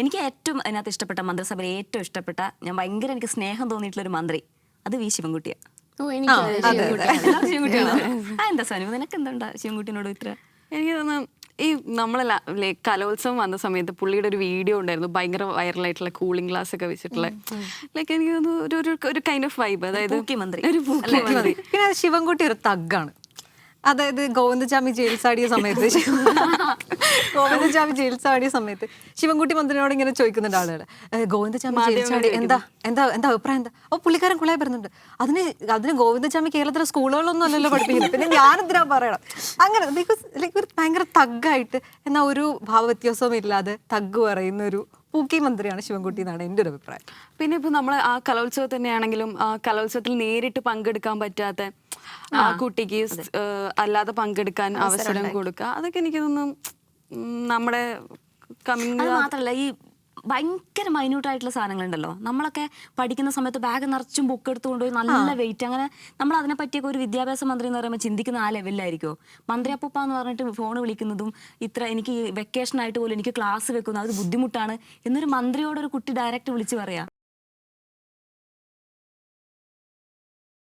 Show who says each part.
Speaker 1: എനിക്ക് ഏറ്റവും അതിനകത്ത് ഇഷ്ടപ്പെട്ട മന്ത്രിസഭയിൽ ഏറ്റവും ഇഷ്ടപ്പെട്ട ഞാൻ ഭയങ്കര എനിക്ക് സ്നേഹം തോന്നിയിട്ടുള്ള ഒരു മന്ത്രി അത് വി ശിവൻകുട്ടിയാണ്. എന്താ സനു നിനക്ക് എന്താ ശിവൻകുട്ടിനോട് ഇത്ര?
Speaker 2: എനിക്ക് തോന്നുന്നു ഈ നമ്മളല്ല ലൈക്ക് കലോത്സവം വന്ന സമയത്ത് പുള്ളിയുടെ ഒരു വീഡിയോ ഉണ്ടായിരുന്നു, ഭയങ്കര വൈറലായിട്ടുള്ള കൂളിംഗ് ഗ്ലാസ് ഒക്കെ വെച്ചിട്ടുള്ള. ലൈക്ക് എനിക്ക് തോന്നുന്നു ഒരു കൈൻഡ് ഓഫ് വൈബ്, അതായത് ഒരു
Speaker 3: പിന്നെ ശിവൻകുട്ടി ഒരു തഗ്ഗാണ്. അതായത് ഗോവിന്ദചാമി ജയിൽ ചാടിയ സമയത്ത് ശിവൻകുട്ടി മന്ത്രിയോട് ഇങ്ങനെ ചോദിക്കുന്നുണ്ട് ആളുകൾ, ഗോവിന്ദചാമി ജയിൽ ചാടി എന്താ എന്താ എന്താ അഭിപ്രായം എന്താ? ഓ പുള്ളിക്കാരൻ കുളായി വരുന്നുണ്ട്. അതിന് ഗോവിന്ദചാമി കേരളത്തിലെ സ്കൂളുകളൊന്നും അല്ലല്ലോ പഠിപ്പിക്കുന്നത്, പിന്നെ ഞാനെന്തിനാ പറയണം അങ്ങനെ. ബിക്കോസ് ലൈക്ക് ഒരു ഭയങ്കര തഗ്ഗായിട്ട് എന്നാൽ ഒരു ഭാവവ്യത്യാസവും ഇല്ലാതെ തഗ്ഗ് പറയുന്ന ഒരു പൂക്കി മന്ത്രിയാണ് ശിവൻകുട്ടി എന്നാണ് എൻ്റെ ഒരു അഭിപ്രായം.
Speaker 2: പിന്നെ ഇപ്പൊ നമ്മൾ ആ കലോത്സവം തന്നെയാണെങ്കിലും ആ കലോത്സവത്തിൽ നേരിട്ട് പങ്കെടുക്കാൻ പറ്റാത്ത ആ കുട്ടിക്ക് അല്ലാതെ പങ്കെടുക്കാൻ അവസരം കൊടുക്കുക, അതൊക്കെ എനിക്ക് തോന്നുന്നു നമ്മുടെ
Speaker 1: അത് മാത്രല്ല ഈ ഭയങ്കര മൈന്യൂട്ടായിട്ടുള്ള സാധനങ്ങളുണ്ടല്ലോ. നമ്മളൊക്കെ പഠിക്കുന്ന സമയത്ത് ബാഗ് നിറച്ചും ബുക്ക് എടുത്ത് കൊണ്ടുപോയി നല്ല വെയിറ്റ്, അങ്ങനെ നമ്മൾ അതിനെ പറ്റിയൊക്കെ ഒരു വിദ്യാഭ്യാസ മന്ത്രി എന്ന് പറയുമ്പോൾ ചിന്തിക്കുന്ന ആ ലെവലിലായിരിക്കുമോ. മന്ത്രി അപ്പൂപ്പ എന്ന് പറഞ്ഞിട്ട് ഫോൺ വിളിക്കുന്നതും ഇത്ര എനിക്ക് വെക്കേഷൻ ആയിട്ട് പോലും എനിക്ക് ക്ലാസ് വെക്കുന്നു അത് ബുദ്ധിമുട്ടാണ് എന്നൊരു മന്ത്രിയോടൊരു കുട്ടി ഡയറക്റ്റ് വിളിച്ച് പറയാം.